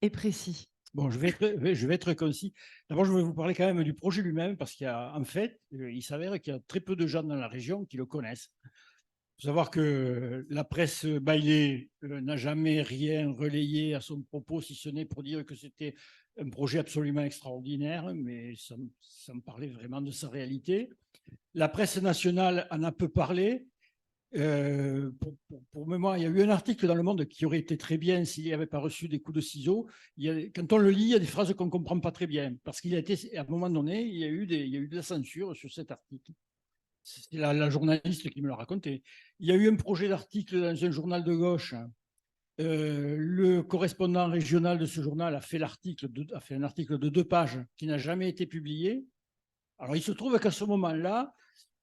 et précis. Bon, je vais être concis. D'abord, je vais vous parler quand même du projet lui-même, parce qu'en fait, il s'avère qu'il y a très peu de gens dans la région qui le connaissent. Il faut savoir que la presse Bailey n'a jamais rien relayé à son propos, si ce n'est pour dire que c'était un projet absolument extraordinaire, mais ça me parlait vraiment de sa réalité. La presse nationale en a peu parlé. Pour mémoire, il y a eu un article dans Le Monde qui aurait été très bien s'il n'avait pas reçu des coups de ciseaux. Quand on le lit, il y a des phrases qu'on ne comprend pas très bien, parce qu'il a été, à un moment donné, il y a eu de la censure sur cet article. C'est la journaliste qui me l'a raconté. Il y a eu un projet d'article dans un journal de gauche. Le correspondant régional de ce journal a fait un article de 2 pages qui n'a jamais été publié. Alors, il se trouve qu'à ce moment-là,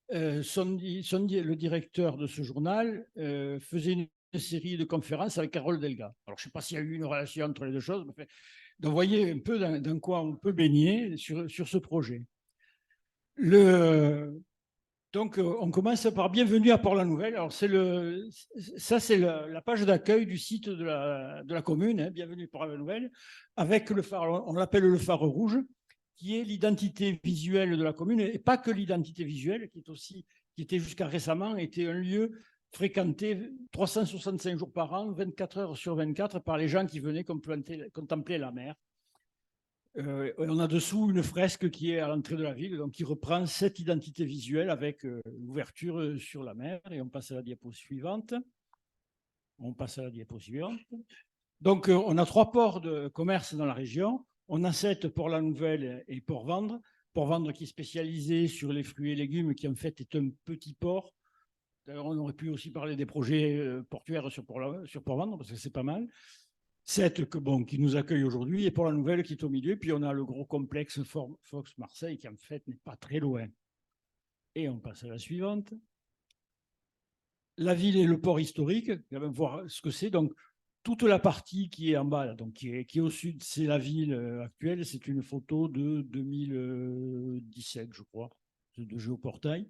le directeur de ce journal faisait une série de conférences avec Carole Delga. Alors, je ne sais pas s'il y a eu une relation entre les deux choses, mais donc, vous voyez un peu dans quoi on peut baigner sur ce projet. Donc, on commence par Bienvenue à Port-la-Nouvelle. Alors, ça, c'est la page d'accueil du site de la commune, hein, Bienvenue à Port-la-Nouvelle, avec le phare, on l'appelle le phare rouge, qui est l'identité visuelle de la commune, et pas que l'identité visuelle, qui était jusqu'à récemment, était un lieu fréquenté 365 jours par an, 24 heures sur 24, par les gens qui venaient contempler la mer. On a dessous une fresque qui est à l'entrée de la ville, donc qui reprend cette identité visuelle avec l'ouverture sur la mer. Et on passe à la diapo suivante. Donc, on a 3 ports de commerce dans la région. On a 7 Port-la-Nouvelle et Port-Vendre. Port-Vendre qui est spécialisé sur les fruits et légumes, qui en fait est un petit port. D'ailleurs, on aurait pu aussi parler des projets portuaires sur Port-Vendre, parce que c'est pas mal. 7 qui nous accueille aujourd'hui, et Port-la-Nouvelle qui est au milieu. Puis on a le gros complexe Fox-Marseille qui en fait n'est pas très loin. Et on passe à la suivante. La ville et le port historique, on va voir ce que c'est. Donc, toute la partie qui est en bas, donc qui est au sud, c'est la ville actuelle. C'est une photo de 2017, je crois, de Géoportail.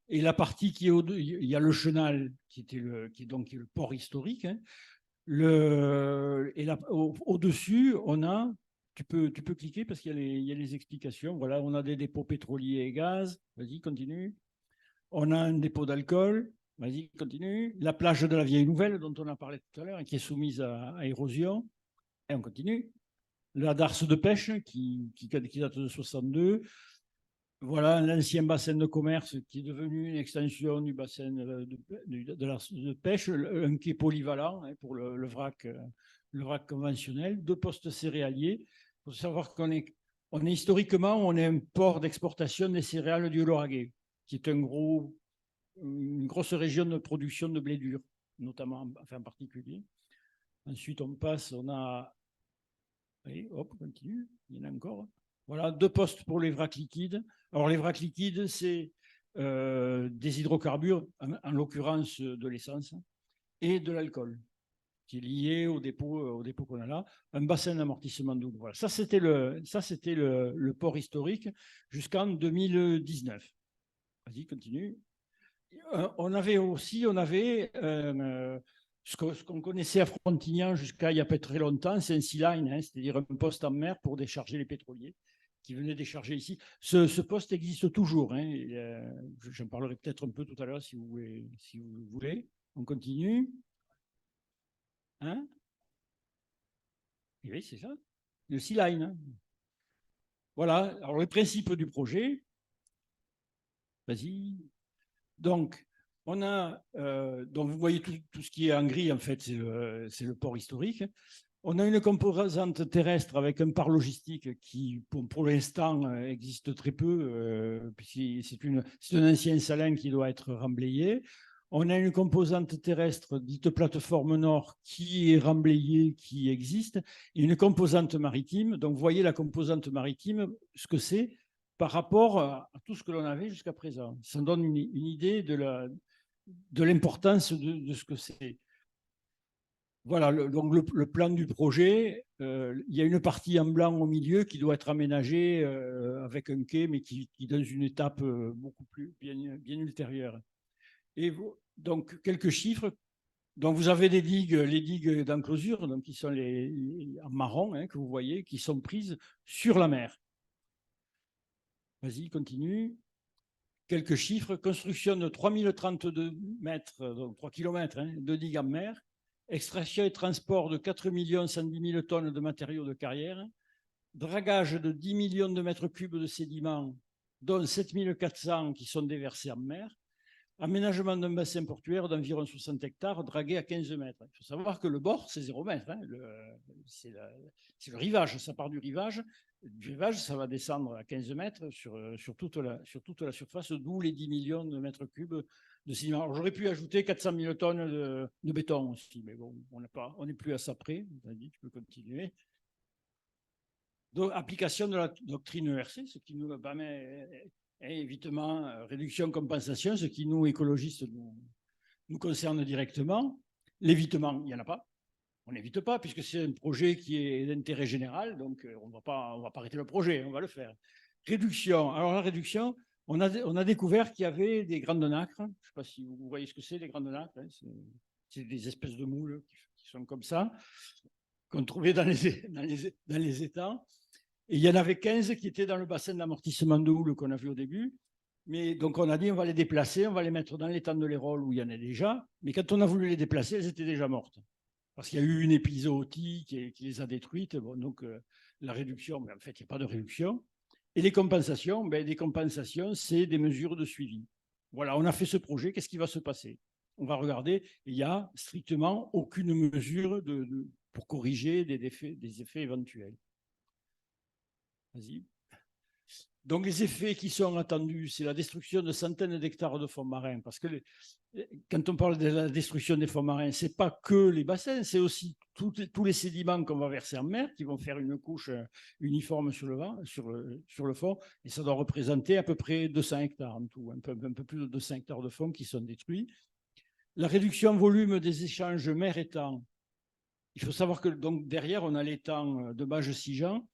Et la partie qui est il y a le chenal, qui est donc le port historique. Hein. Et là, au-dessus, on a, tu peux cliquer parce qu'il y a les explications. Voilà, on a des dépôts pétroliers et gaz. Vas-y, continue. On a un dépôt d'alcool. Vas-y, continue. La plage de la Vieille Nouvelle, dont on a parlé tout à l'heure, qui est soumise à érosion. Et on continue. La darse de pêche, qui date de 62. Voilà l'ancien bassin de commerce qui est devenu une extension du bassin de pêche, un quai polyvalent hein, pour le vrac conventionnel, 2 postes céréaliers. Il faut savoir on est historiquement, on est un port d'exportation des céréales du Lauragais, qui est une grosse région de production de blé dur, notamment, enfin en particulier. Ensuite, on passe, on a. Allez, hop, continue, il y en a encore. Voilà, 2 postes pour les vracs liquides. Alors, les vracs liquides, c'est des hydrocarbures, en l'occurrence de l'essence, et de l'alcool, qui est lié au dépôt qu'on a là. Un bassin d'amortissement double. Voilà. Ça, c'était le port historique jusqu'en 2019. Vas-y, continue. On avait ce qu'on connaissait à Frontignan jusqu'à il y a pas très longtemps, c'est un sea line, hein, c'est-à-dire un poste en mer pour décharger les pétroliers qui venaient décharger ici. Ce poste existe toujours. Hein, j'en parlerai peut-être un peu tout à l'heure si vous voulez. On continue. Hein? Et oui, c'est ça. Le sea line. Hein. Voilà. Alors, le principe du projet. Vas-y. Donc, donc vous voyez tout ce qui est en gris, en fait, c'est le port historique. On a une composante terrestre avec un port logistique qui, pour l'instant, existe très peu, puisque c'est un ancien salin qui doit être remblayé. On a une composante terrestre dite plateforme nord qui est remblayée, qui existe, et une composante maritime. Donc, vous voyez la composante maritime, ce que c'est par rapport à tout ce que l'on avait jusqu'à présent. Ça donne une idée de l'importance de ce que c'est. Voilà, donc le plan du projet, il y a une partie en blanc au milieu qui doit être aménagée avec un quai, mais qui est dans une étape beaucoup plus bien ultérieure. Et donc, quelques chiffres. Donc, vous avez les digues d'enclosure, donc qui sont en marron, hein, que vous voyez, qui sont prises sur la mer. Vas-y, continue. Quelques chiffres. Construction de 3032 mètres, donc 3 km hein, de digues en mer. Extraction et transport de 4 110 000 tonnes de matériaux de carrière. Dragage de 10 millions de mètres cubes de sédiments, dont 7 400 qui sont déversés en mer. Aménagement d'un bassin portuaire d'environ 60 hectares, dragué à 15 mètres. Il faut savoir que le bord, c'est 0 mètre. Hein. C'est le rivage. Ça part du rivage. Du rivage, ça va descendre à 15 mètres sur toute la surface, d'où les 10 millions de mètres cubes de ciment. J'aurais pu ajouter 400 000 tonnes de béton aussi, mais bon, on n'est plus à ça près. Tu peux continuer. Donc, application de la doctrine ERC, ce qui nous permet évitement réduction, compensation, ce qui nous, écologistes, nous concerne directement. L'évitement, il n'y en a pas. On n'évite pas, puisque c'est un projet qui est d'intérêt général, donc on ne va pas arrêter le projet, on va le faire. Réduction. Alors la réduction, on a découvert qu'il y avait des grandes nacres. Je ne sais pas si vous voyez ce que c'est, les grandes nacres. Hein, c'est des espèces de moules qui sont comme ça, qu'on trouvait dans les étangs. Et il y en avait 15 qui étaient dans le bassin d'amortissement de houle qu'on a vu au début. Mais donc, on a dit, on va les déplacer, on va les mettre dans l'étang de l'Hérault où il y en a déjà. Mais quand on a voulu les déplacer, elles étaient déjà mortes. Parce qu'il y a eu une épizootie qui les a détruites. Bon, donc, la réduction, mais en fait, il n'y a pas de réduction. Et les compensations, des compensations, c'est des mesures de suivi. Voilà, on a fait ce projet, qu'est-ce qui va se passer? On va regarder, il n'y a strictement aucune mesure pour corriger des effets éventuels. Vas-y. Donc, les effets qui sont attendus, c'est la destruction de centaines d'hectares de fonds marins. Parce que quand on parle de la destruction des fonds marins, ce n'est pas que les bassins, c'est aussi tous les sédiments qu'on va verser en mer, qui vont faire une couche uniforme sur le fond. Et ça doit représenter à peu près 200 hectares en tout, un peu plus de 200 hectares de fonds qui sont détruits. La réduction en volume des échanges mer-étang. Il faut savoir que donc, derrière, on a l'étang de Bages-Sigean,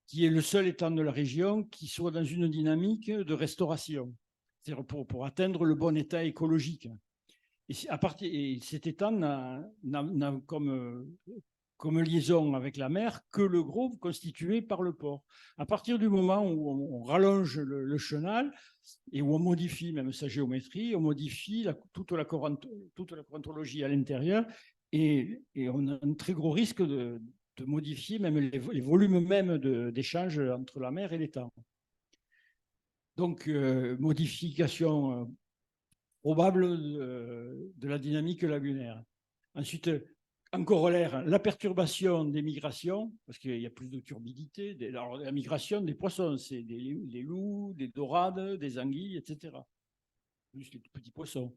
qui est le seul étang de la région qui soit dans une dynamique de restauration, c'est-à-dire pour atteindre le bon état écologique. Et cet étang n'a comme liaison avec la mer que le gros constitué par le port. À partir du moment où on rallonge le chenal et où on modifie même sa géométrie, on modifie toute la courantologie à l'intérieur et on a un très gros risque de modifier même les volumes même d'échange entre la mer et l'étang. Donc, modification probable de la dynamique lagunaire. Ensuite, en corollaire, la perturbation des migrations, parce qu'il y a plus de turbidité. Alors, la migration des poissons, c'est des loups, des dorades, des anguilles, etc. Plus les petits poissons.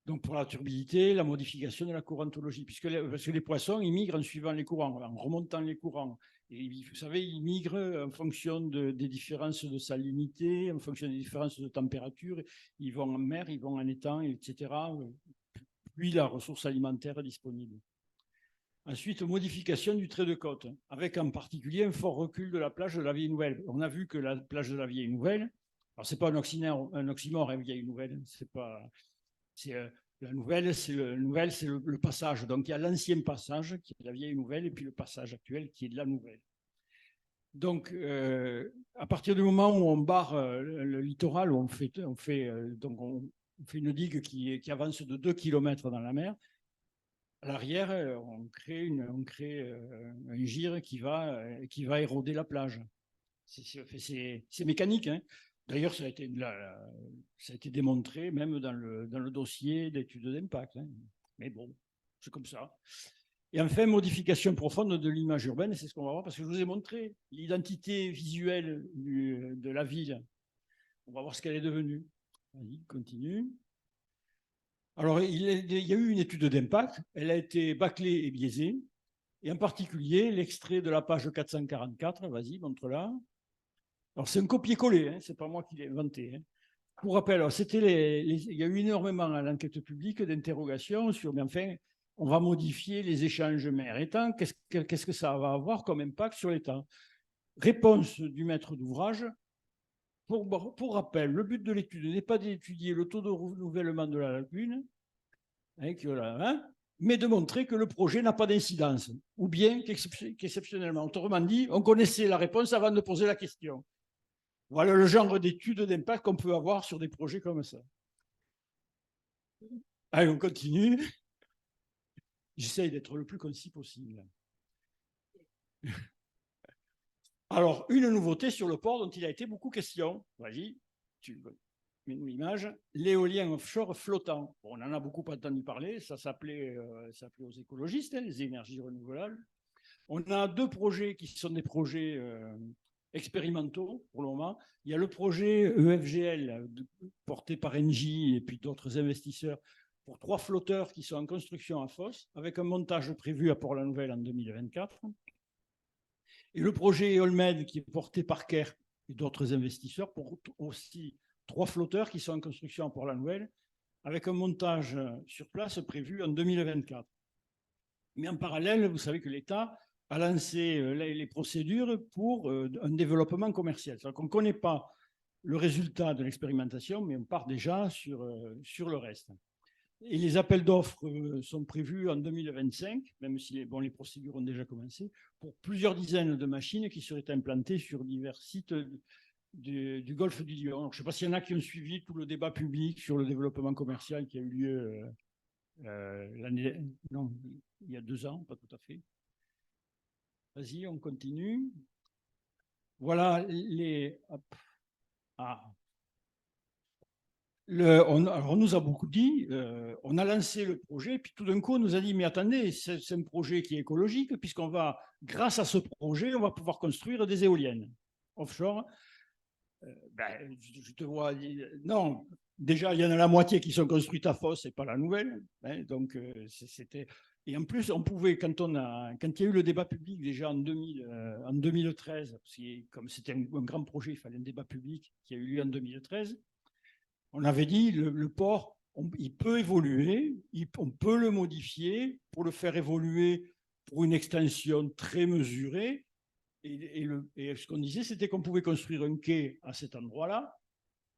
Donc, pour la turbidité, la modification de la courantologie, parce que les poissons, ils migrent en suivant les courants, en remontant les courants. Et vous savez, ils migrent en fonction des différences de salinité, en fonction des différences de température. Ils vont en mer, ils vont en étang, etc. Puis la ressource alimentaire disponible. Ensuite, modification du trait de côte, avec en particulier un fort recul de la plage de la Vieille Nouvelle. On a vu que la plage de la Vieille Nouvelle, alors c'est pas un oxymore, Vieille Nouvelle, c'est pas... La nouvelle, c'est le passage. Donc, il y a l'ancien passage, qui est la Vieille Nouvelle, et puis le passage actuel, qui est de la Nouvelle. Donc, à partir du moment où on barre le littoral, où on fait une digue qui avance de 2 km dans la mer, à l'arrière, on crée un gir qui va éroder la plage. C'est mécanique, hein. D'ailleurs, ça a été démontré même dans le dossier d'études d'impact. Hein. Mais bon, c'est comme ça. Et enfin, modification profonde de l'image urbaine, c'est ce qu'on va voir, parce que je vous ai montré l'identité visuelle de la ville. On va voir ce qu'elle est devenue. Vas-y, continue. Alors, il y a eu une étude d'impact, elle a été bâclée et biaisée, et en particulier l'extrait de la page 444, vas-y, montre-la. Alors, c'est un copier-coller, hein, ce n'est pas moi qui l'ai inventé. Hein. Pour rappel, il y a eu énormément à l'enquête publique d'interrogations sur, mais enfin, on va modifier les échanges mer-étang, qu'est-ce que ça va avoir comme impact sur l'étang? Réponse du maître d'ouvrage. Pour rappel, le but de l'étude n'est pas d'étudier le taux de renouvellement de la lagune, mais de montrer que le projet n'a pas d'incidence, ou bien qu'exceptionnellement. Autrement dit, on connaissait la réponse avant de poser la question. Voilà le genre d'études d'impact qu'on peut avoir sur des projets comme ça. Allez, on continue. J'essaye d'être le plus concis possible. Alors, une nouveauté sur le port dont il a été beaucoup question. Vas-y, tu une image. L'éolien offshore flottant. Bon, on en a beaucoup entendu parler. Ça s'appelait aux écologistes, hein, les énergies renouvelables. On a deux projets qui sont des projets expérimentaux pour le moment. Il y a le projet EFGL porté par Engie et puis d'autres investisseurs pour 3 flotteurs qui sont en construction à Fos, avec un montage prévu à Port-la-Nouvelle en 2024. Et le projet Olmed qui est porté par Caire et d'autres investisseurs pour aussi 3 flotteurs qui sont en construction à Port-la-Nouvelle, avec un montage sur place prévu en 2024. Mais en parallèle, vous savez que l'État a lancé les procédures pour un développement commercial. C'est-à-dire qu'on ne connaît pas le résultat de l'expérimentation, mais on part déjà sur le reste. Et les appels d'offres sont prévus en 2025, même si les procédures ont déjà commencé, pour plusieurs dizaines de machines qui seraient implantées sur divers sites du golfe du Lion. Alors, je ne sais pas s'il y en a qui ont suivi tout le débat public sur le développement commercial qui a eu lieu il y a 2 ans, pas tout à fait. Vas-y, on continue. Voilà les. On nous a beaucoup dit, on a lancé le projet, puis tout d'un coup, on nous a dit, mais attendez, c'est un projet qui est écologique, puisqu'on va, grâce à ce projet, on va pouvoir construire des éoliennes offshore. Je te vois, non, déjà, il y en a la moitié qui sont construites à Fos et pas la nouvelle. Hein, donc, c'était. Et en plus, on pouvait, quand il y a eu le débat public déjà en 2013, parce que comme c'était un grand projet, il fallait un débat public qui a eu lieu en 2013, on avait dit le port, il peut évoluer, on peut le modifier pour le faire évoluer pour une extension très mesurée. Et ce qu'on disait, c'était qu'on pouvait construire un quai à cet endroit-là,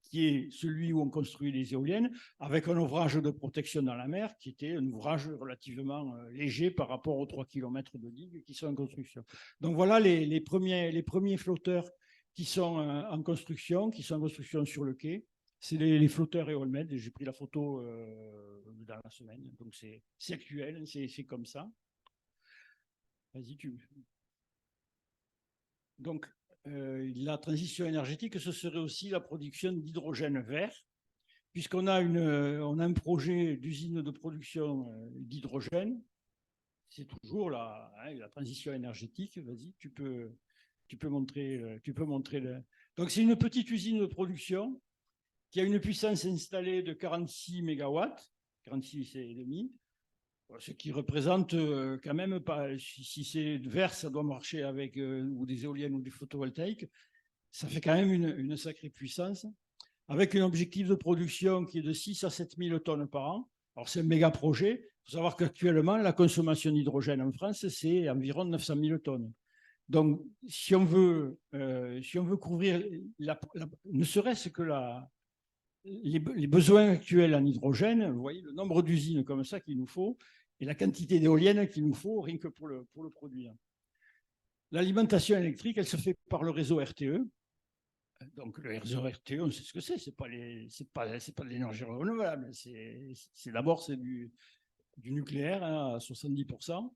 qui est celui où on construit les éoliennes, avec un ouvrage de protection dans la mer, qui était un ouvrage relativement léger par rapport aux 3 km de digue qui sont en construction. Donc voilà les premiers flotteurs qui sont en construction sur le quai. C'est les flotteurs et Olmed. J'ai pris la photo dans la semaine, donc c'est actuel, c'est comme ça. Vas-y, Donc, la transition énergétique, ce serait aussi la production d'hydrogène vert, puisqu'on a, on a un projet d'usine de production d'hydrogène. C'est toujours la transition énergétique. Vas-y, tu peux montrer. Donc, c'est une petite usine de production qui a une puissance installée de 46 MW, 46,5, ce qui représente quand même pas, si c'est vert, ça doit marcher avec ou des éoliennes ou du photovoltaïque, ça fait quand même une sacrée puissance, avec un objectif de production qui est de 6 à 7 000 tonnes par an. Alors c'est un méga projet. Il faut savoir qu'actuellement, la consommation d'hydrogène en France, c'est environ 900 000 tonnes. Donc, si on veut couvrir ne serait-ce que les besoins actuels en hydrogène, vous voyez le nombre d'usines comme ça qu'il nous faut et la quantité d'éoliennes qu'il nous faut rien que pour le produire. L'alimentation électrique, elle se fait par le réseau RTE. Donc le réseau RTE, on sait ce que c'est. C'est pas de l'énergie renouvelable. C'est d'abord du nucléaire à 70%.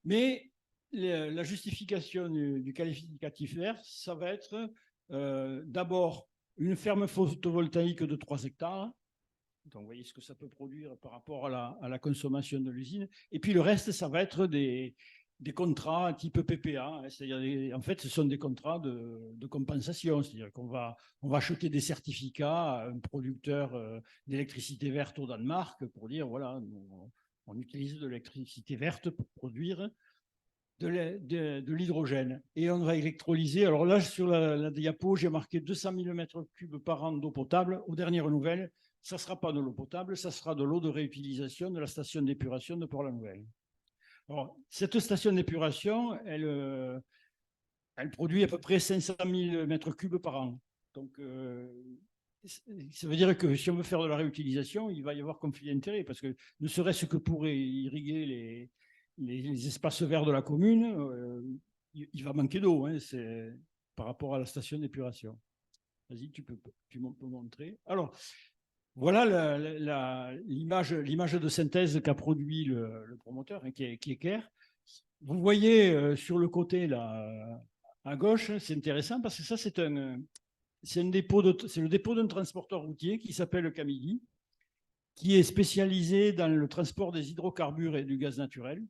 Mais la justification du qualificatif vert, ça va être d'abord une ferme photovoltaïque de 3 hectares. Donc, vous voyez ce que ça peut produire par rapport à la consommation de l'usine. Et puis, le reste, ça va être des contrats type PPA. C'est-à-dire, en fait, ce sont des contrats de compensation. C'est-à-dire qu'on va acheter des certificats à un producteur d'électricité verte au Danemark pour dire, voilà, on utilise de l'électricité verte pour produire de l'hydrogène. Et on va électrolyser. Alors là, sur la diapo, j'ai marqué 200 000 m3 par an d'eau potable. Aux dernières nouvelles, ça ne sera pas de l'eau potable, ça sera de l'eau de réutilisation de la station d'épuration de Port-la-Nouvelle. Alors, cette station d'épuration, elle produit à peu près 500 000 m3 par an. Donc, Ça veut dire que si on veut faire de la réutilisation, il va y avoir conflit d'intérêts, parce que ne serait-ce que pour irriguer les espaces verts de la commune, il va manquer d'eau, hein, par rapport à la station d'épuration. Vas-y, tu peux montrer. Alors, voilà l'image de synthèse qu'a produit le promoteur, hein, qui est Caire. Vous voyez sur le côté, là, à gauche, c'est intéressant parce que ça, c'est le dépôt d'un transporteur routier qui s'appelle Camilly, qui est spécialisé dans le transport des hydrocarbures et du gaz naturel,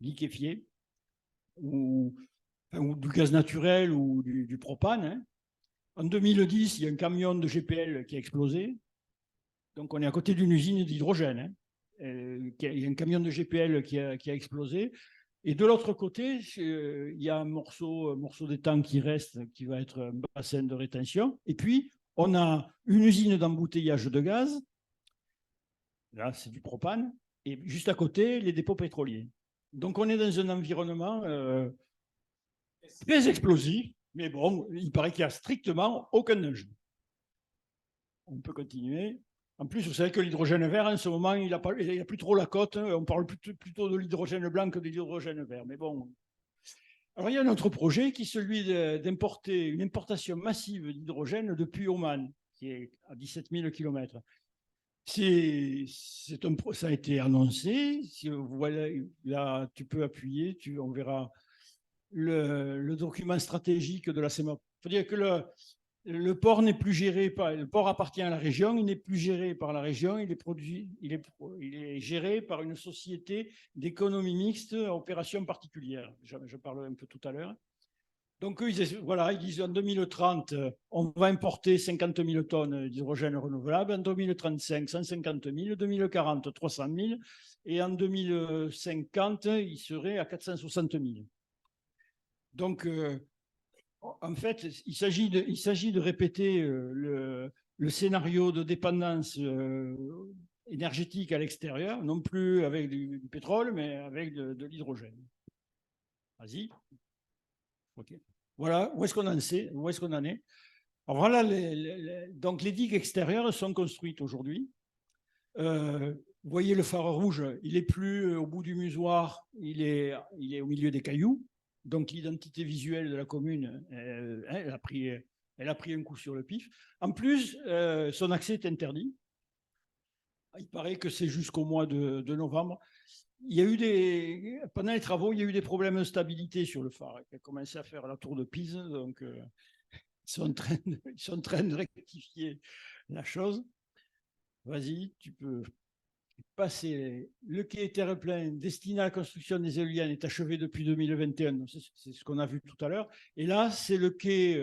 liquéfié, ou du gaz naturel ou du propane. Hein. En 2010, il y a un camion de GPL qui a explosé. Donc, on est à côté d'une usine d'hydrogène. Hein. Il y a un camion de GPL qui a explosé. Et de l'autre côté, il y a un morceau d'étang qui reste, qui va être un bassin de rétention. Et puis, on a une usine d'embouteillage de gaz. Là, c'est du propane. Et juste à côté, les dépôts pétroliers. Donc, on est dans un environnement très explosif. Mais bon, il paraît qu'il n'y a strictement aucun danger. On peut continuer. En plus, vous savez que l'hydrogène vert, en ce moment, il n'a plus trop la cote. On parle plutôt de l'hydrogène blanc que de l'hydrogène vert. Mais bon. Alors, il y a un autre projet qui est celui d'importer une importation massive d'hydrogène depuis Oman, qui est à 17 000 km. Ça a été annoncé. Si voilà, là, tu peux appuyer, on verra le document stratégique de la CEMOP. Il faut dire que le port n'est plus géré le port appartient à la région, il n'est plus géré par la région, il est géré par une société d'économie mixte à opération particulière. Je parle un peu tout à l'heure. Donc, voilà, ils disent en 2030, on va importer 50 000 tonnes d'hydrogène renouvelable, en 2035, 150 000, 2040, 300 000, et en 2050, il serait à 460 000. Donc, en fait, il s'agit de répéter le scénario de dépendance énergétique à l'extérieur, non plus avec du pétrole, mais avec de l'hydrogène. Vas-y. OK. Voilà, où est-ce qu'on en est? Alors voilà, donc les digues extérieures sont construites aujourd'hui. Vous voyez le phare rouge, il n'est plus au bout du musoir, il est au milieu des cailloux. Donc l'identité visuelle de la commune, elle a pris un coup sur le pif. En plus, son accès est interdit. Il paraît que c'est jusqu'au mois de novembre. Pendant les travaux, il y a eu des problèmes de stabilité sur le phare. Il a commencé à faire la tour de Pise, donc ils sont en train de rectifier la chose. Vas-y, tu peux passer. Le quai terre-plein destiné à la construction des éoliennes est achevé depuis 2021. C'est ce qu'on a vu tout à l'heure. Et là, c'est le quai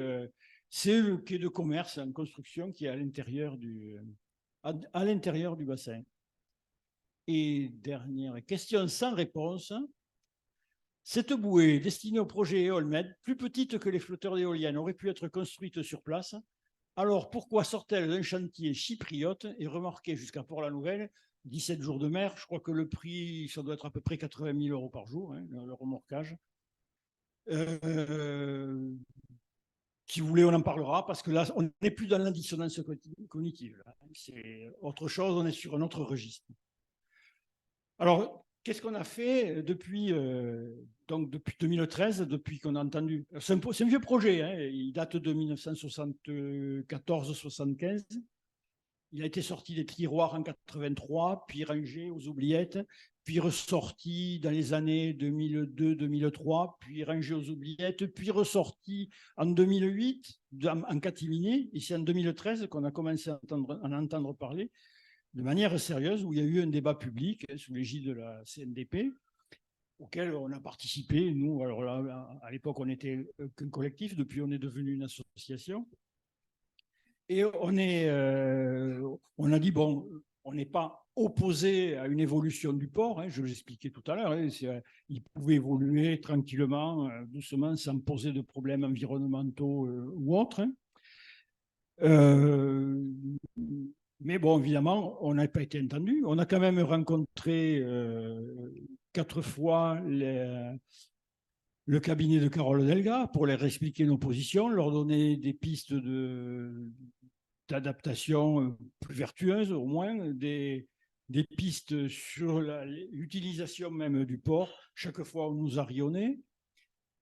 de commerce en construction qui est à l'intérieur du bassin. Et dernière question sans réponse. Cette bouée destinée au projet Eolmed, plus petite que les flotteurs d'éoliennes, aurait pu être construite sur place. Alors pourquoi sort-elle d'un chantier chypriote et remorquée jusqu'à Port-la-Nouvelle, 17 jours de mer? Je crois que le prix, ça doit être à peu près 80 000 euros par jour, hein, le remorquage. Si vous voulez, on en parlera, parce que là, on n'est plus dans la dissonance cognitive. C'est autre chose, on est sur un autre registre. Alors, qu'est-ce qu'on a fait depuis 2013, depuis qu'on a entendu... C'est un vieux projet, hein, il date de 1974-75. Il a été sorti des tiroirs en 83, puis rangé aux oubliettes, puis ressorti dans les années 2002-2003, puis rangé aux oubliettes, puis ressorti en 2008 en catimini. Et c'est en 2013 qu'on a commencé à en entendre parler de manière sérieuse, où il y a eu un débat public sous l'égide de la CNDP, auquel on a participé. Nous, alors là, à l'époque, on n'était qu'un collectif, depuis on est devenu une association. Et on a dit, bon, on n'est pas opposé à une évolution du port, hein, je l'expliquais tout à l'heure, hein, il pouvait évoluer tranquillement, doucement, sans poser de problèmes environnementaux ou autres. Hein. Mais bon, évidemment, on n'a pas été entendu. On a quand même rencontré 4 fois le cabinet de Carole Delga pour leur expliquer nos positions, leur donner des pistes d'adaptation plus vertueuse, au moins, des pistes sur l'utilisation même du port. Chaque fois, on nous a rayonné.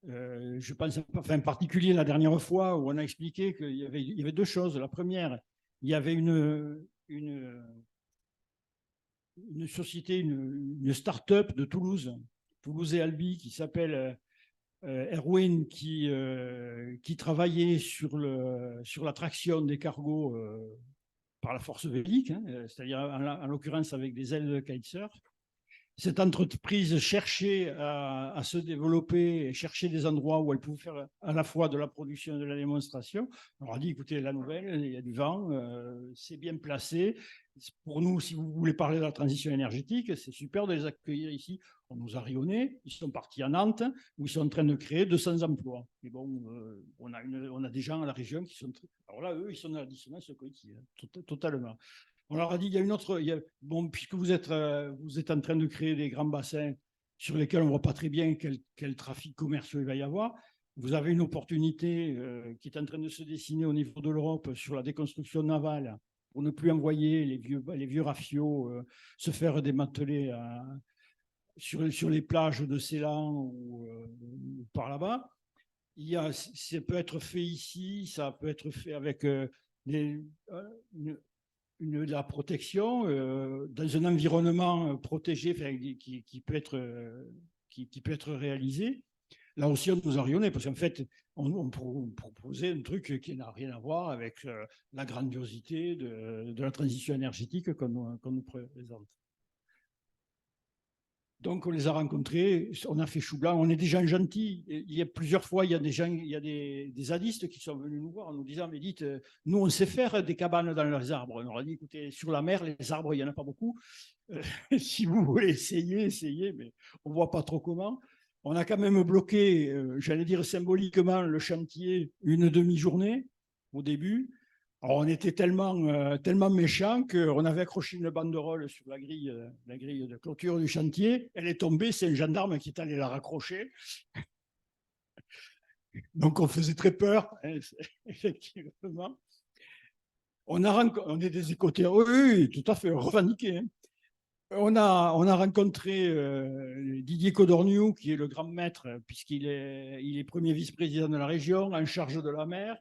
Je pense, enfin, en particulier la dernière fois où on a expliqué qu'il y avait deux choses. La première, il y avait une société, une start-up de Toulouse, Toulouse et Albi, qui s'appelle Erwin, qui travaillait sur la traction des cargos par la force vélique, hein, c'est-à-dire en l'occurrence avec des ailes de kitesurf. Cette entreprise cherchait à se développer, cherchait des endroits où elle pouvait faire à la fois de la production et de la démonstration. On a dit, écoutez, la nouvelle, il y a du vent, c'est bien placé. Pour nous, si vous voulez parler de la transition énergétique, c'est super de les accueillir ici. On nous a rayonnés, ils sont partis à Nantes, où ils sont en train de créer 200 emplois. Mais bon, on a des gens à la région qui sont... Alors là, eux, ils sont dans la dissonance cognitive, totalement. On leur a dit, il y a une autre. Bon, puisque vous êtes en train de créer des grands bassins sur lesquels on ne voit pas très bien quel trafic commercial il va y avoir, vous avez une opportunité qui est en train de se dessiner au niveau de l'Europe sur la déconstruction navale pour ne plus envoyer les vieux rafiaux se faire démanteler sur les plages de Ceylan ou par là-bas. Ça peut être fait ici, ça peut être fait avec de la protection dans un environnement protégé qui peut être réalisé. Là aussi, on nous a rayonné parce qu'en fait, on proposait un truc qui n'a rien à voir avec la grandiosité de la transition énergétique qu'on nous présente. Donc, on les a rencontrés, on a fait chou blanc, on est des gens gentils. Il y a plusieurs fois, il y a des zadistes qui sont venus nous voir en nous disant, mais dites, nous, on sait faire des cabanes dans les arbres. On leur a dit, écoutez, sur la mer, les arbres, il n'y en a pas beaucoup. Si vous voulez essayez, mais on ne voit pas trop comment. On a quand même bloqué, j'allais dire symboliquement, le chantier une demi-journée au début. Alors, on était tellement méchants qu'on avait accroché une banderole sur la grille de clôture du chantier. Elle est tombée, c'est un gendarme qui est allé la raccrocher. Donc, on faisait très peur, hein, effectivement. On est des écouteurs, oui, tout à fait, revendiqués. Hein. On a rencontré Didier Codorniou, qui est le grand maître, puisqu'il est premier vice-président de la région, en charge de la mer.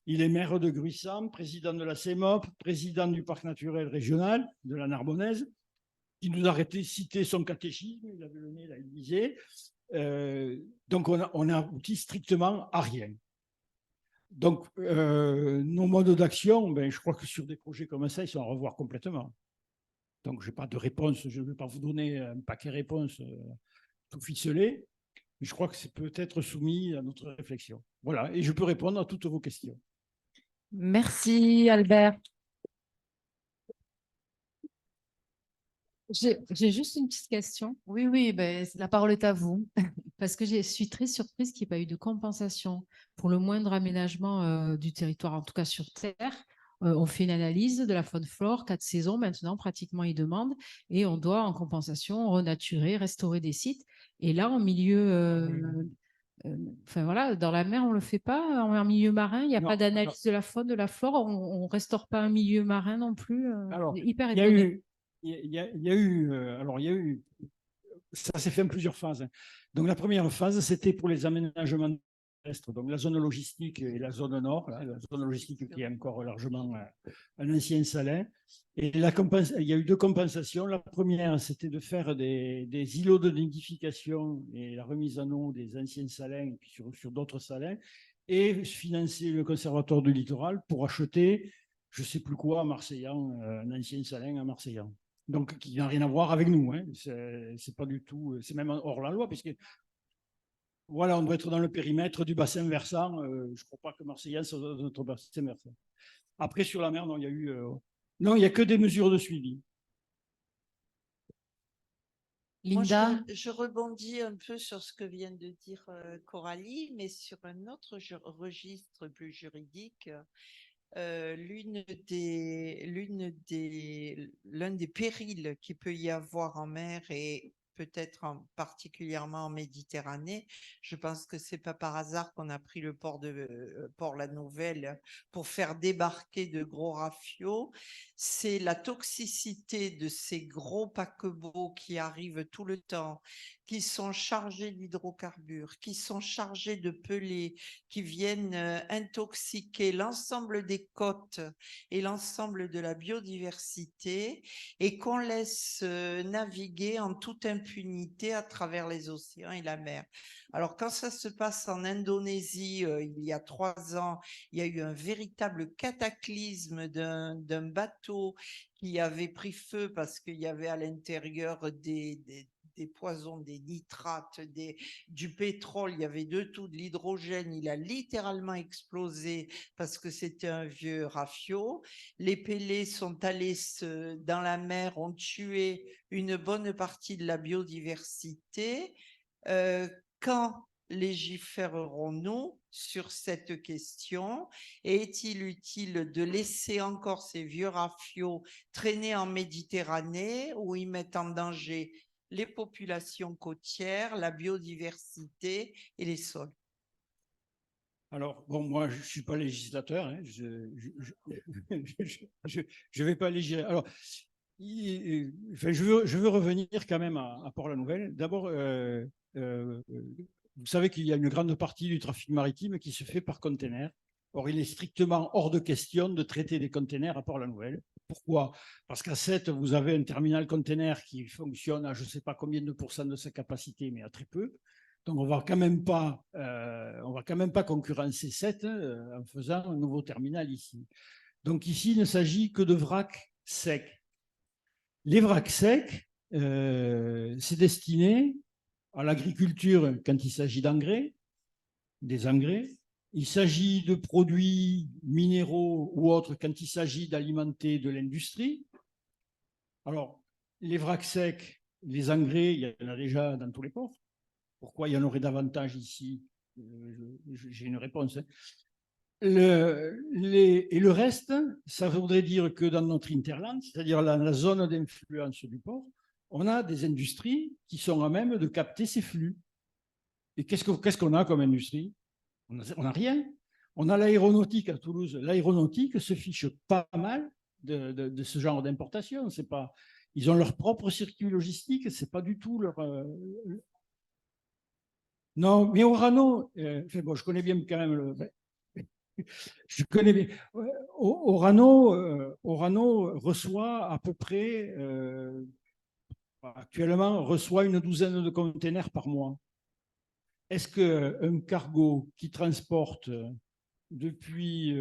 Il est maire de Gruissant, président de la CEMOP, président du parc naturel régional de la Narbonnaise. Il nous a cité son catéchisme, il avait le nez, là, il disait. Donc, on a abouti strictement à rien. Donc, nos modes d'action, je crois que sur des projets comme ça, ils sont à revoir complètement. Donc, je n'ai pas de réponse, je ne vais pas vous donner un paquet de réponses tout ficelé, mais je crois que c'est peut-être soumis à notre réflexion. Voilà, et je peux répondre à toutes vos questions. Merci Albert. J'ai juste une petite question. Oui, la parole est à vous. Parce que je suis très surprise qu'il n'y ait pas eu de compensation pour le moindre aménagement du territoire, en tout cas sur Terre. On fait une analyse de la faune-flore, 4 saisons maintenant, pratiquement, ils demandent, et on doit, en compensation, renaturer, restaurer des sites. Et là, en milieu, enfin voilà, dans la mer, on ne le fait pas. En milieu marin, il n'y a pas d'analyse de la faune, de la flore. On ne restaure pas un milieu marin non plus. Alors, hyper il y a étonné. eu, ça s'est fait en plusieurs phases. Hein. Donc, la première phase, c'était pour les aménagements terrestres, donc la zone logistique et la zone nord, là, la zone logistique qui est encore largement un ancien salin. Et il y a eu deux compensations. La première, c'était de faire des îlots de nidification et la remise en eau des anciens salins et puis sur d'autres salins, et financer le conservatoire du littoral pour acheter, je ne sais plus quoi, à Marseillan, un ancien salin à Marseillan. Donc, qui n'a rien à voir avec nous. Hein. C'est pas du tout, c'est même hors la loi, puisque voilà, on doit être dans le périmètre du bassin versant. Je ne crois pas que Marseillan soit dans notre bassin versant. Après, sur la mer, non, il n'y a que des mesures de suivi. Linda. Moi, je rebondis un peu sur ce que vient de dire Coralie, mais sur un autre registre plus juridique. L'un des périls qu'il peut y avoir en mer, et peut-être particulièrement en Méditerranée. Je pense que c'est pas par hasard qu'on a pris le port de Port-la-Nouvelle pour faire débarquer de gros rafiaux. C'est la toxicité de ces gros paquebots qui arrivent tout le temps, qui sont chargés d'hydrocarbures, qui sont chargés de pelés, qui viennent intoxiquer l'ensemble des côtes et l'ensemble de la biodiversité, et qu'on laisse naviguer en toute impunité à travers les océans et la mer. Alors quand ça se passe en Indonésie, il y a 3 ans, il y a eu un véritable cataclysme d'un bateau qui avait pris feu parce qu'il y avait à l'intérieur des poisons, des nitrates, du pétrole, il y avait de tout, de l'hydrogène. Il a littéralement explosé parce que c'était un vieux rafio. Les pellets sont allés dans la mer, ont tué une bonne partie de la biodiversité. Quand légiférerons-nous sur cette question? Et est-il utile de laisser encore ces vieux rafiaux traîner en Méditerranée où ils mettent en danger les populations côtières, la biodiversité et les sols? Alors, bon, moi, je ne suis pas législateur, hein, je vais pas légiférer. Alors, enfin, je veux revenir quand même à Port-la-Nouvelle. D'abord, vous savez qu'il y a une grande partie du trafic maritime qui se fait par container. Or, il est strictement hors de question de traiter des containers à Port-la-Nouvelle. Pourquoi? Parce qu'à Sète, vous avez un terminal container qui fonctionne à je ne sais pas combien de pourcents de sa capacité, mais à très peu. Donc, on va quand même pas concurrencer Sète en faisant un nouveau terminal ici. Donc ici, il ne s'agit que de vracs secs. Les vracs secs, c'est destiné à l'agriculture quand il s'agit d'engrais, des engrais. Il s'agit de produits minéraux ou autres quand il s'agit d'alimenter de l'industrie. Alors, les vracs secs, les engrais, il y en a déjà dans tous les ports. Pourquoi il y en aurait davantage ici? J'ai une réponse. Et le reste, ça voudrait dire que dans notre hinterland, c'est-à-dire la zone d'influence du port, on a des industries qui sont à même de capter ces flux. Et qu'est-ce qu'on a comme industrie? On n'a rien. On a l'aéronautique à Toulouse. L'aéronautique se fiche pas mal de ce genre d'importation. C'est pas, ils ont leur propre circuit logistique. C'est pas du tout leur. Non, mais Orano, enfin, bon, je connais bien quand même je connais bien. Orano reçoit à peu près, actuellement, reçoit une douzaine de containers par mois. Est-ce qu'un cargo qui transporte depuis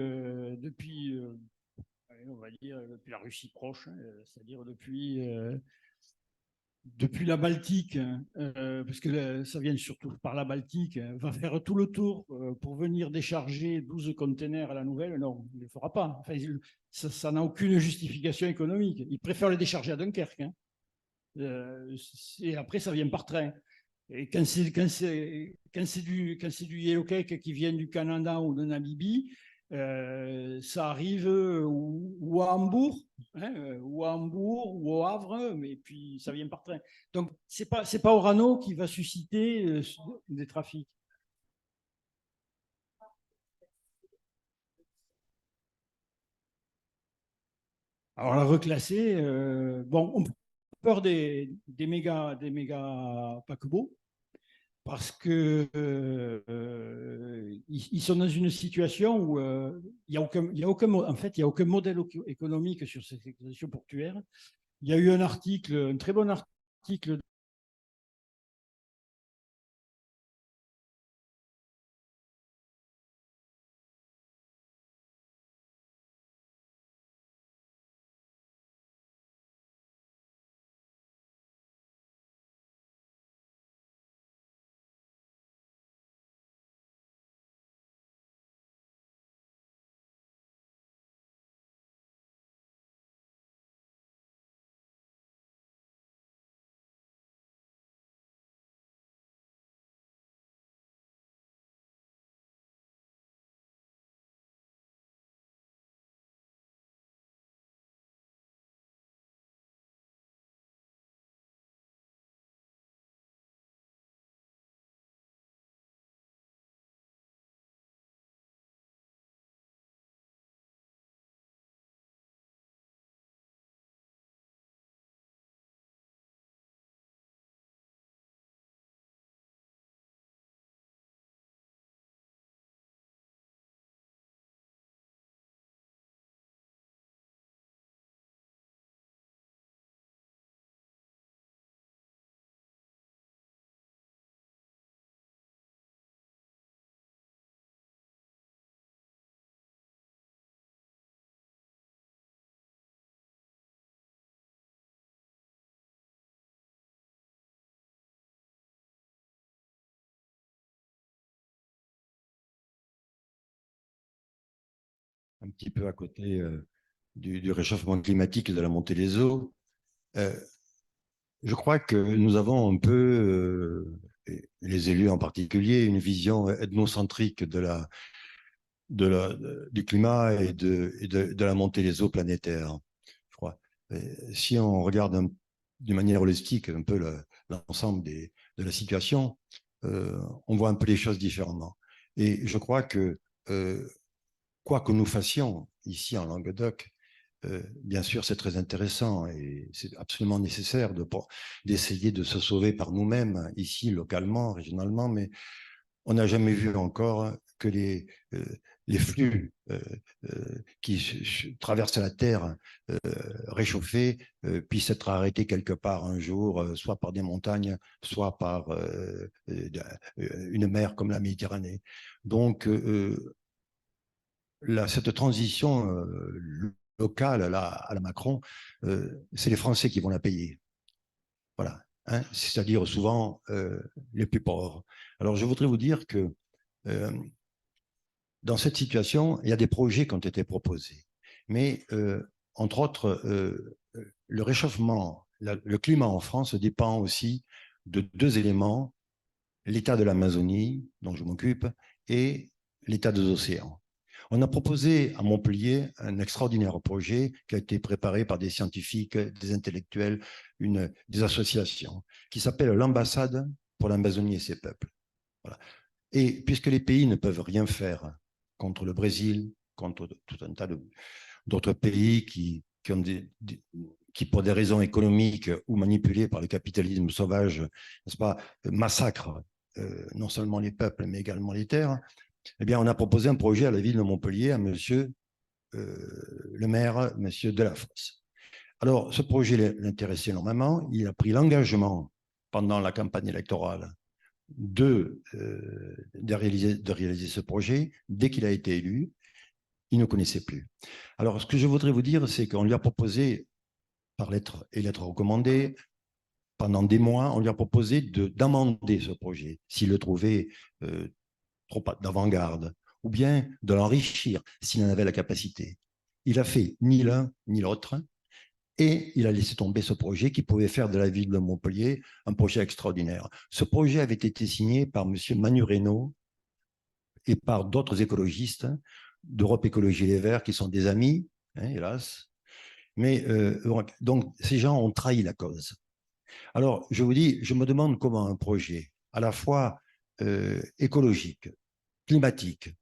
on va dire, depuis la Russie proche, hein, c'est-à-dire depuis la Baltique, parce que ça vient surtout par la Baltique, va faire tout le tour pour venir décharger 12 containers à la Nouvelle? Non, il ne le fera pas. Enfin, ça n'a aucune justification économique. Il préfère le décharger à Dunkerque. Hein. Et après, ça vient par train. Et quand c'est du yellowcake qui vient du Canada ou de Namibie, ça arrive ou à Hambourg, hein, ou à Hambourg, ou au Havre, mais puis ça vient par train. Donc, c'est pas Orano qui va susciter des trafics. Alors, la reclasser, bon, on a peur des méga paquebots parce que ils sont dans une situation où en fait, il y a aucun modèle économique sur ces exploitations portuaires. Il y a eu un très bon article un petit peu à côté du réchauffement climatique et de la montée des eaux. Je crois que nous avons un peu, les élus en particulier, une vision ethnocentrique du climat et de la montée des eaux planétaires, je crois. Si on regarde d'une manière holistique un peu l'ensemble de la situation, on voit un peu les choses différemment. Et je crois que quoi que nous fassions ici en Languedoc, bien sûr, c'est très intéressant et c'est absolument nécessaire d'essayer de se sauver par nous-mêmes, ici, localement, régionalement, mais on n'a jamais vu encore que les flux qui traversent la Terre réchauffée puissent être arrêtés quelque part un jour, soit par des montagnes, soit par une mer comme la Méditerranée. Donc, cette transition locale là, à la Macron, c'est les Français qui vont la payer. Voilà. Hein, c'est-à-dire souvent les plus pauvres. Alors, je voudrais vous dire que dans cette situation, il y a des projets qui ont été proposés. Mais, entre autres, le réchauffement, le climat en France dépend aussi de deux éléments, l'état de l'Amazonie, dont je m'occupe, et l'état des océans. On a proposé à Montpellier un extraordinaire projet qui a été préparé par des scientifiques, des intellectuels, des associations, qui s'appelle l'ambassade pour l'Amazonie et ses peuples. Voilà. Et puisque les pays ne peuvent rien faire contre le Brésil, contre tout un tas d'autres pays qui pour des raisons économiques ou manipulés par le capitalisme sauvage, n'est-ce pas, massacrent non seulement les peuples, mais également les terres, eh bien, on a proposé un projet à la ville de Montpellier, à monsieur le maire, monsieur Delafosse. Alors, ce projet l'intéressait énormément. Il a pris l'engagement pendant la campagne électorale de réaliser ce projet. Dès qu'il a été élu, il ne connaissait plus. Alors, ce que je voudrais vous dire, c'est qu'on lui a proposé, par lettre et lettre recommandée, pendant des mois, on lui a proposé d'amender ce projet, s'il le trouvait trop d'avant-garde, ou bien de l'enrichir, s'il en avait la capacité. Il a fait ni l'un ni l'autre, et il a laissé tomber ce projet qui pouvait faire de la ville de Montpellier un projet extraordinaire. Ce projet avait été signé par M. Manu Reynaud et par d'autres écologistes d'Europe Écologie Les Verts, qui sont des amis, hein, hélas. Mais donc, ces gens ont trahi la cause. Alors, je vous dis, je me demande comment un projet à la fois écologique, climatique,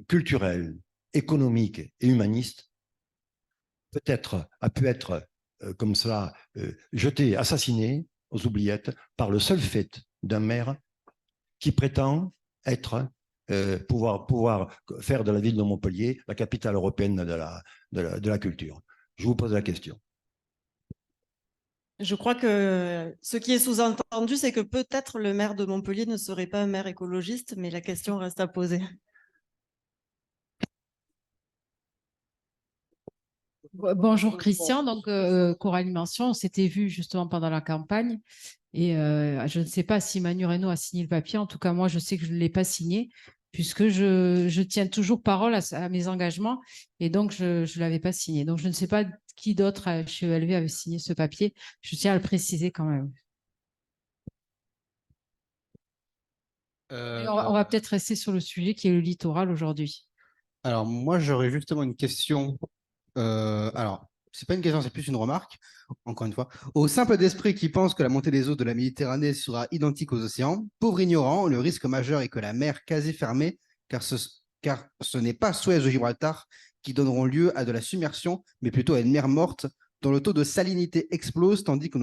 culturel, économique et humaniste a pu être comme cela jeté, assassiné aux oubliettes par le seul fait d'un maire qui prétend pouvoir faire de la ville de Montpellier la capitale européenne de la culture. Je vous pose la question. Je crois que ce qui est sous-entendu, c'est que peut-être le maire de Montpellier ne serait pas un maire écologiste, mais la question reste à poser. Bonjour Christian, donc Coralie Mention, on s'était vu justement pendant la campagne et je ne sais pas si Manu Reynaud a signé le papier, en tout cas moi je sais que je ne l'ai pas signé puisque je tiens toujours parole à mes engagements et donc je ne l'avais pas signé. Donc je ne sais pas qui d'autre chez ELV avait signé ce papier, je tiens à le préciser quand même. On va peut-être rester sur le sujet qui est le littoral aujourd'hui. Alors moi j'aurais justement une question. Alors, c'est pas une question, c'est plus une remarque, encore une fois. Au simple d'esprit qui pense que la montée des eaux de la Méditerranée sera identique aux océans, pauvre ignorant, le risque majeur est que la mer quasi fermée, car ce n'est pas Suez ou Gibraltar qui donneront lieu à de la submersion, mais plutôt à une mer morte dont le taux de salinité explose, tandis que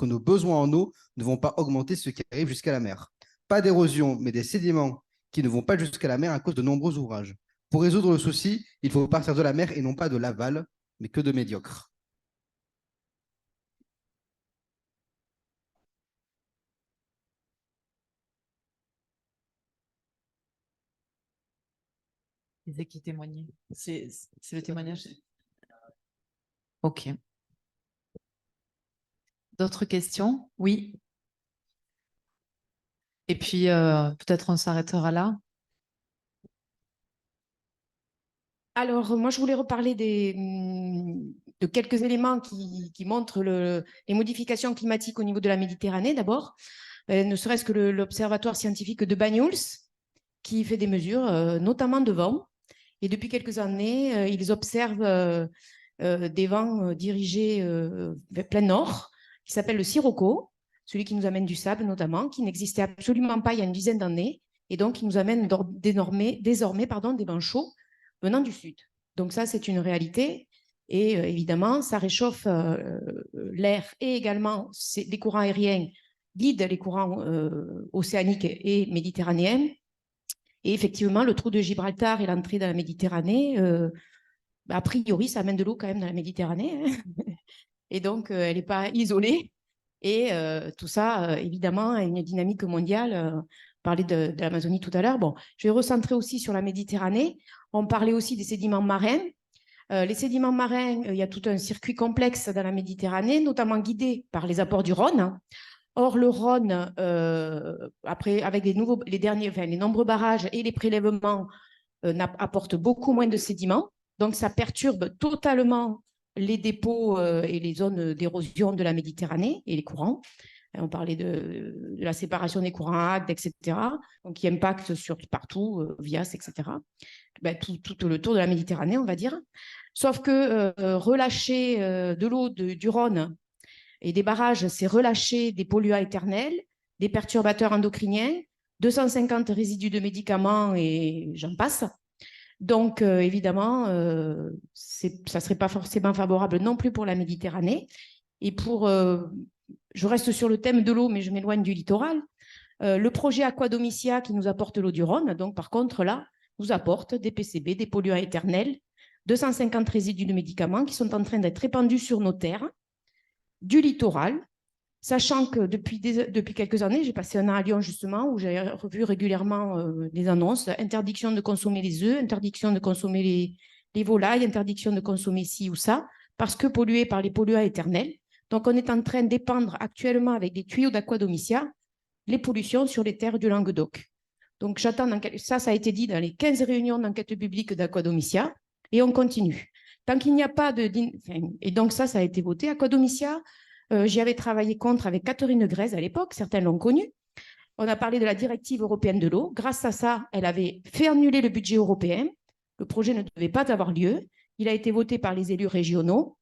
nos besoins en eau ne vont pas augmenter, ce qui arrive jusqu'à la mer. Pas d'érosion, mais des sédiments qui ne vont pas jusqu'à la mer à cause de nombreux ouvrages. Pour résoudre le souci, il faut partir de la mer et non pas de l'aval, mais que de médiocre. C'est qui témoignait. C'est le témoignage. Ok. D'autres questions? Oui. Et puis, peut-être on s'arrêtera là. Alors, moi, je voulais reparler de quelques éléments qui montrent les modifications climatiques au niveau de la Méditerranée, d'abord. Ne serait-ce que l'Observatoire scientifique de Banyuls, qui fait des mesures, notamment de vent. Et depuis quelques années, ils observent des vents dirigés vers plein nord, qui s'appelle le Sirocco, celui qui nous amène du sable notamment, qui n'existait absolument pas il y a une dizaine d'années, et donc qui nous amène désormais des vents chauds venant du sud. Donc ça, c'est une réalité. Et évidemment, ça réchauffe l'air et également les courants aériens guident les courants océaniques et méditerranéens. Et effectivement, le trou de Gibraltar et l'entrée dans la Méditerranée, a priori, ça amène de l'eau quand même dans la Méditerranée. Hein. Et donc, elle n'est pas isolée. Et tout ça, évidemment, a une dynamique mondiale. On parlait de l'Amazonie tout à l'heure. Bon, je vais recentrer aussi sur la Méditerranée. On parlait aussi des sédiments marins. Les sédiments marins, il y a tout un circuit complexe dans la Méditerranée, notamment guidé par les apports du Rhône. Or, le Rhône, après, avec les nombreux barrages et les prélèvements, apporte beaucoup moins de sédiments. Donc, ça perturbe totalement les dépôts et les zones d'érosion de la Méditerranée et les courants. On parlait de la séparation des courants Agde, etc., donc qui impacte partout, Vias, etc., tout le tour de la Méditerranée, on va dire. Sauf que relâcher de l'eau du Rhône et des barrages, c'est relâcher des polluants éternels, des perturbateurs endocriniens, 250 résidus de médicaments et j'en passe. Donc, évidemment, ça ne serait pas forcément favorable non plus pour la Méditerranée. Et je reste sur le thème de l'eau, mais je m'éloigne du littoral. Le projet Aquadomicia qui nous apporte l'eau du Rhône, donc par contre, là, nous apporte des PCB, des polluants éternels, 250 résidus de médicaments qui sont en train d'être répandus sur nos terres, du littoral, sachant que depuis quelques années, j'ai passé un an à Lyon justement, où j'ai revu régulièrement les annonces, interdiction de consommer les œufs, interdiction de consommer les volailles, interdiction de consommer ci ou ça, parce que pollués par les polluants éternels. Donc, on est en train d'épandre actuellement avec des tuyaux d'Aquadomicia les pollutions sur les terres du Languedoc. Donc, j'attends, ça a été dit dans les 15 réunions d'enquête publique d'Aquadomicia, et on continue. Tant qu'il n'y a pas de... Et donc, ça a été voté. Aquadomicia, j'y avais travaillé contre avec Catherine Grèze à l'époque, certains l'ont connue. On a parlé de la directive européenne de l'eau. Grâce à ça, elle avait fait annuler le budget européen. Le projet ne devait pas avoir lieu. Il a été voté par les élus régionaux,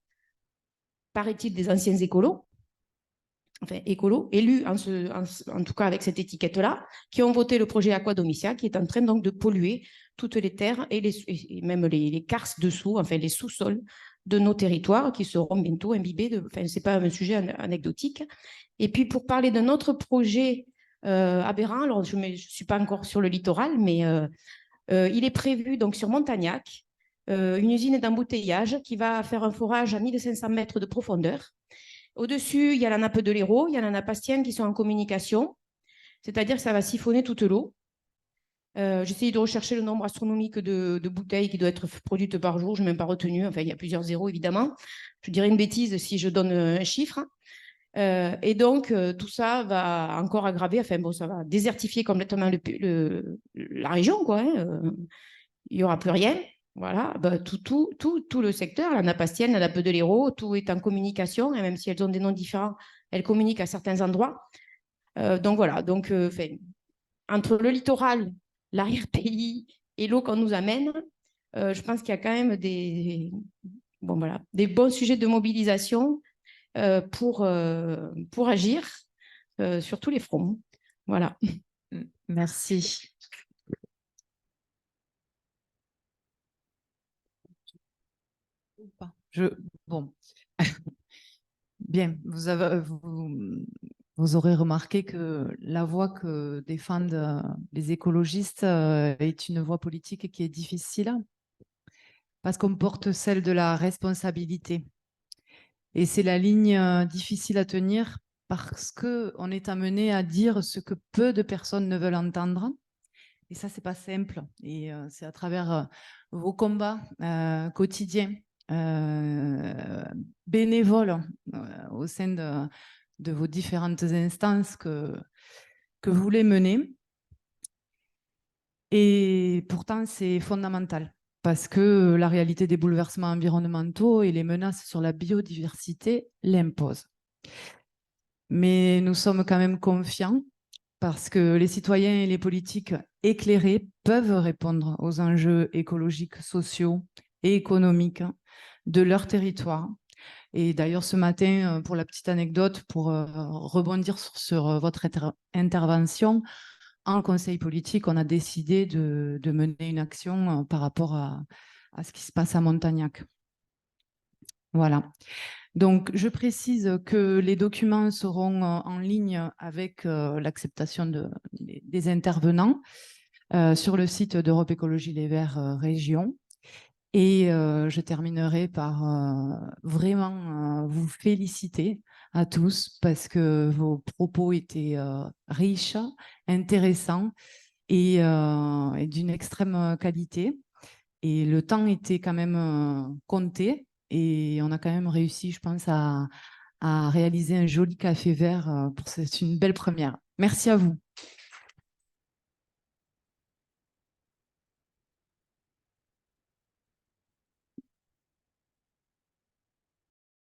paraît-il des anciens écolos, élus en tout cas avec cette étiquette-là, qui ont voté le projet Aquadomicia, qui est en train donc de polluer toutes les terres et même les carses dessous, enfin les sous-sols de nos territoires qui seront bientôt imbibés ce n'est pas un sujet anecdotique. Et puis pour parler d'un autre projet aberrant, alors je ne suis pas encore sur le littoral, mais il est prévu donc sur Montagnac, une usine d'embouteillage qui va faire un forage à 1500 mètres de profondeur. Au-dessus, il y a la nappe de l'Hérault, il y a la nappe astienne qui sont en communication, c'est-à-dire que ça va siphonner toute l'eau. J'essaye de rechercher le nombre astronomique de bouteilles qui doit être produites par jour, je n'ai même pas retenu, enfin il y a plusieurs zéros évidemment. Je dirais une bêtise si je donne un chiffre. Et donc, tout ça va encore aggraver, enfin bon, ça va désertifier complètement la région, quoi. Hein. Il n'y aura plus rien. Voilà, tout le secteur, la nappe astienne, la nappe de l'Hérault, tout est en communication, et même si elles ont des noms différents, elles communiquent à certains endroits. Donc voilà, entre le littoral, l'arrière-pays et l'eau qu'on nous amène, je pense qu'il y a quand même des bons sujets de mobilisation pour agir sur tous les fronts. Voilà. Merci. Bon. Bien, vous aurez remarqué que la voie que défendent les écologistes est une voie politique qui est difficile parce qu'on porte celle de la responsabilité. Et c'est la ligne difficile à tenir parce qu'on est amené à dire ce que peu de personnes ne veulent entendre. Et ça, c'est pas simple. Et c'est à travers vos combats quotidiens, bénévoles au sein de vos différentes instances que vous les menez. Et pourtant, c'est fondamental. parce que la réalité des bouleversements environnementaux et les menaces sur la biodiversité l'imposent. Mais nous sommes quand même confiants parce que les citoyens et les politiques éclairés peuvent répondre aux enjeux écologiques, sociaux et économiques de leur territoire. Et d'ailleurs, ce matin, pour la petite anecdote, pour rebondir sur votre intervention, en conseil politique, on a décidé de mener une action par rapport à ce qui se passe à Montagnac. Voilà. Donc, je précise que les documents seront en ligne avec l'acceptation des intervenants sur le site d'Europe Écologie Les Verts Région. Et je terminerai par vraiment vous féliciter à tous parce que vos propos étaient riches, intéressants et d'une extrême qualité. Et le temps était quand même compté et on a quand même réussi, je pense, à réaliser un joli café vert. C'est une belle première. Merci à vous.